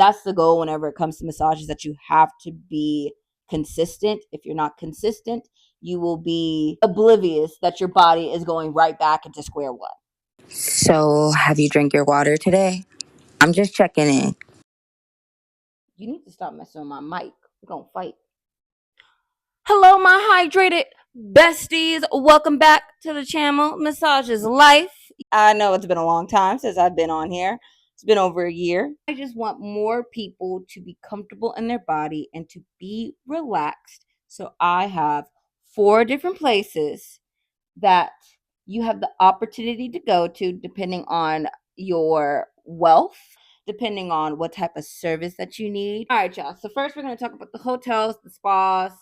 That's the goal whenever it comes to massages, that you have to be consistent. If you're not consistent, you will be oblivious that your body is going right back into square one. So, have you drank your water today? I'm just checking in. You need to stop messing with my mic. We're going to fight. Hello, my hydrated besties. Welcome back to the channel, Massage is Life. I know it's been a long time since I've been on here. It's been over a year. I just want more people to be comfortable in their body and to be relaxed. So I have 4 different places that you have the opportunity to go to depending on your wealth, depending on what type of service that you need. All right, y'all. So first we're going to talk about the hotels, the spas,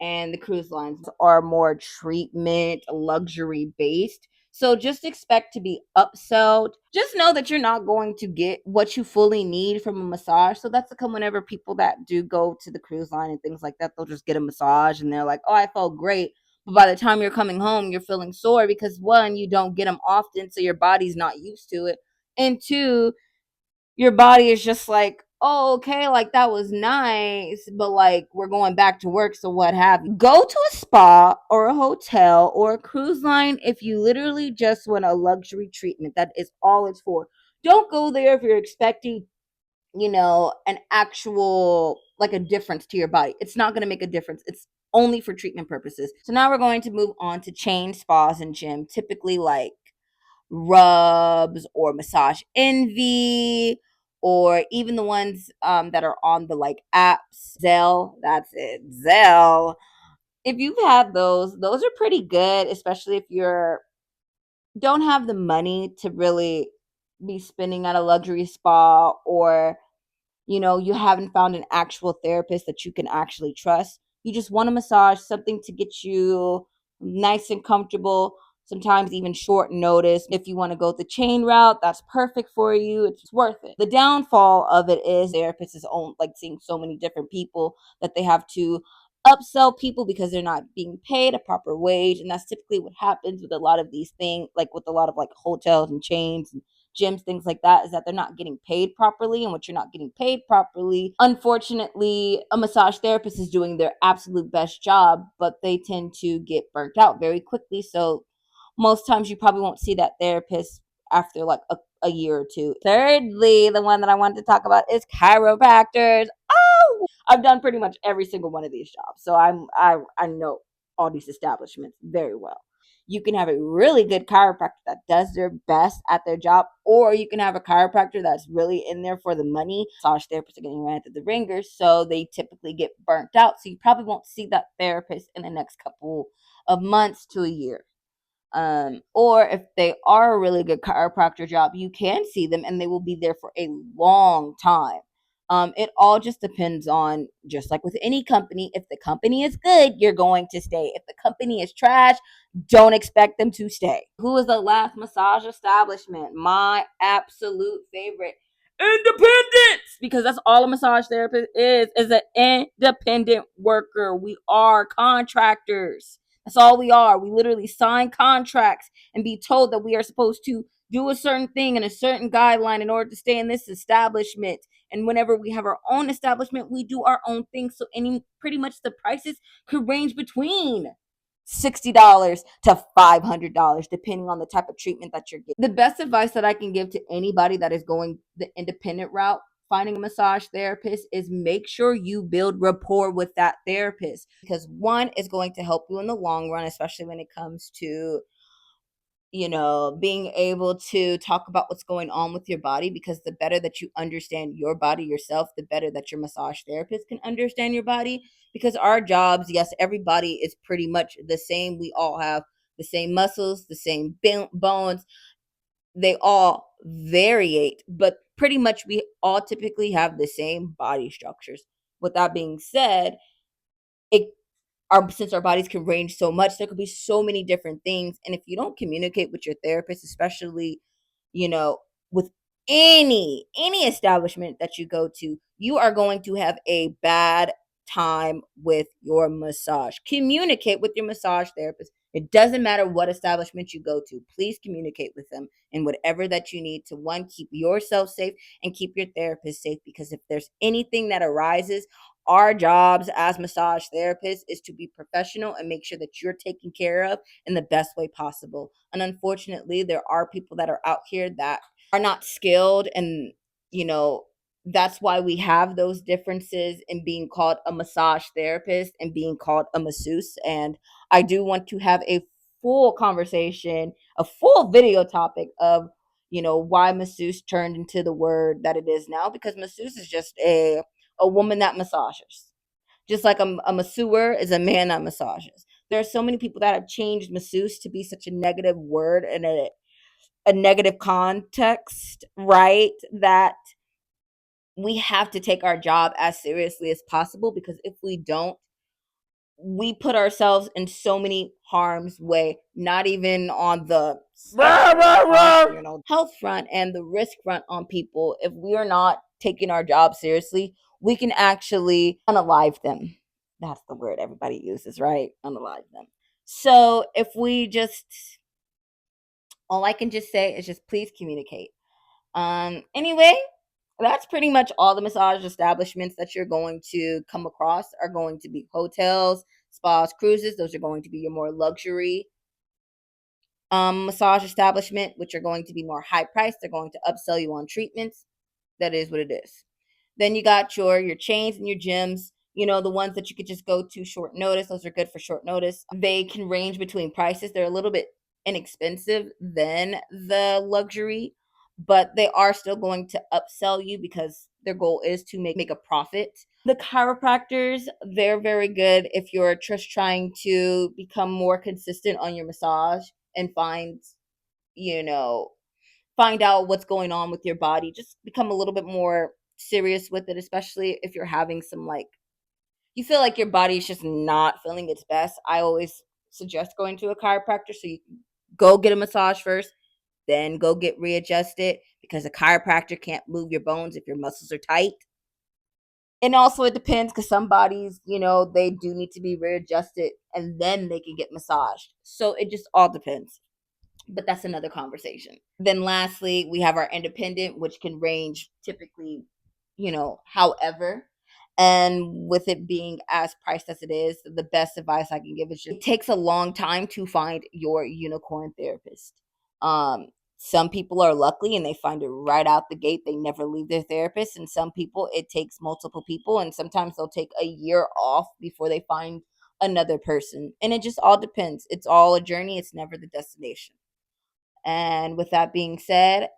and the cruise lines are more treatment, luxury based. So just expect to be upsold. Just know that you're not going to get what you fully need from a massage. So that's to come whenever people that do go to the cruise line and things like that, they'll just get a massage and they're like, oh, I felt great. But by the time you're coming home, you're feeling sore because one, you don't get them often, so your body's not used to it. And two, your body is just like, oh, okay, like that was nice, but like we're going back to work, so what have you. Go to a spa or a hotel or a cruise line if you literally just want a luxury treatment. That is all it's for. Don't go there if you're expecting, an actual, like, a difference to your body. It's not going to make a difference. It's only for treatment purposes. So now we're going to move on to chain spas and gym, typically like Rubs or Massage Envy, or even the ones that are on the like apps. Zell, that's it, Zell. If you've had those are pretty good, especially if you're don't have the money to really be spending at a luxury spa, or you haven't found an actual therapist that you can actually trust. You just want a massage, something to get you nice and comfortable, sometimes even short notice. If you want to go the chain route, that's perfect for you. It's worth it. The downfall of it is therapists is own like seeing so many different people that they have to upsell people because they're not being paid a proper wage. And that's typically what happens with a lot of these things, like with a lot of like hotels and chains and gyms, things like that, is that they're not getting paid properly. And what you're not getting paid properly, unfortunately, a massage therapist is doing their absolute best job, but they tend to get burnt out very quickly. So most times you probably won't see that therapist after like a year or two. Thirdly, the one that I wanted to talk about is chiropractors. Oh, I've done pretty much every single one of these jobs, so I know all these establishments very well. You can have a really good chiropractor that does their best at their job, or you can have a chiropractor that's really in there for the money. Massage therapists are getting ran through the ringer, so they typically get burnt out. So you probably won't see that therapist in the next couple of months to a year. Or if they are a really good chiropractor job, you can see them and they will be there for a long time. It all just depends on, just like with any company, if the company is good, you're going to stay. If the company is trash, don't expect them to stay. Who is the last massage establishment? My absolute favorite, independence, because that's all a massage therapist is an independent worker. We are contractors. That's all we are. We literally sign contracts and be told that we are supposed to do a certain thing and a certain guideline in order to stay in this establishment. And whenever we have our own establishment, we do our own thing. So any pretty much the prices could range between $60 to $500 depending on the type of treatment that you're getting. The best advice that I can give to anybody that is going the independent route, finding a massage therapist, is make sure you build rapport with that therapist, because one is going to help you in the long run, especially when it comes to being able to talk about what's going on with your body, because the better that you understand your body yourself, the better that your massage therapist can understand your body. Because our jobs, yes, everybody is pretty much the same. We all have the same muscles, the same bones. They all variate, but pretty much we all typically have the same body structures. With that being said, it since our bodies can range so much, there could be so many different things. And if you don't communicate with your therapist, especially, you know, with any establishment that you go to, you are going to have a bad time with your massage. Communicate with your massage therapist. It doesn't matter what establishment you go to. Please communicate with them in whatever that you need to, one, keep yourself safe and keep your therapist safe, because if there's anything that arises, our jobs as massage therapists is to be professional and make sure that you're taken care of in the best way possible. And unfortunately, there are people that are out here that are not skilled, and you know, that's why we have those differences in being called a massage therapist and being called a masseuse. And I do want to have a full conversation, a full video topic of, why masseuse turned into the word that it is now, because masseuse is just a woman that massages. Just like a masseur is a man that massages. There are so many people that have changed masseuse to be such a negative word and a negative context, right? That we have to take our job as seriously as possible, because if we don't, we put ourselves in so many harm's way, not even on the health front and the risk front on people. If we are not taking our job seriously, we can actually unalive them. That's the word everybody uses, right? Unalive them. So if we just, all I can just say is just please communicate. Anyway, that's pretty much all the massage establishments that you're going to come across are going to be hotels, spas, cruises. Those are going to be your more luxury massage establishment, which are going to be more high priced. They're going to upsell you on treatments. That is what it is. Then you got your chains and your gyms, the ones that you could just go to short notice. Those are good for short notice. They can range between prices. They're a little bit inexpensive than the luxury, but they are still going to upsell you because their goal is to make a profit. The chiropractors, they're very good if you're just trying to become more consistent on your massage and you know, find out what's going on with your body. Just become a little bit more serious with it, especially if you're having some, like, you feel like your body is just not feeling its best. I always suggest going to a chiropractor, so you go get a massage first, then go get readjusted, because a chiropractor can't move your bones if your muscles are tight. And also it depends, because some bodies, they do need to be readjusted and then they can get massaged. So it just all depends. But that's another conversation. Then lastly, we have our independent, which can range typically, however. And with it being as priced as it is, the best advice I can give is just, it takes a long time to find your unicorn therapist. Some people are lucky and they find it right out the gate. They never leave their therapist. And some people, it takes multiple people. And sometimes they'll take a year off before they find another person. And it just all depends. It's all a journey. It's never the destination. And with that being said,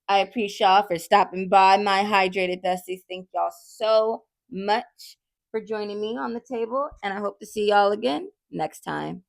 I appreciate y'all for stopping by my Hydrated Dusties. Thank y'all so much for joining me on the table. And I hope to see y'all again next time.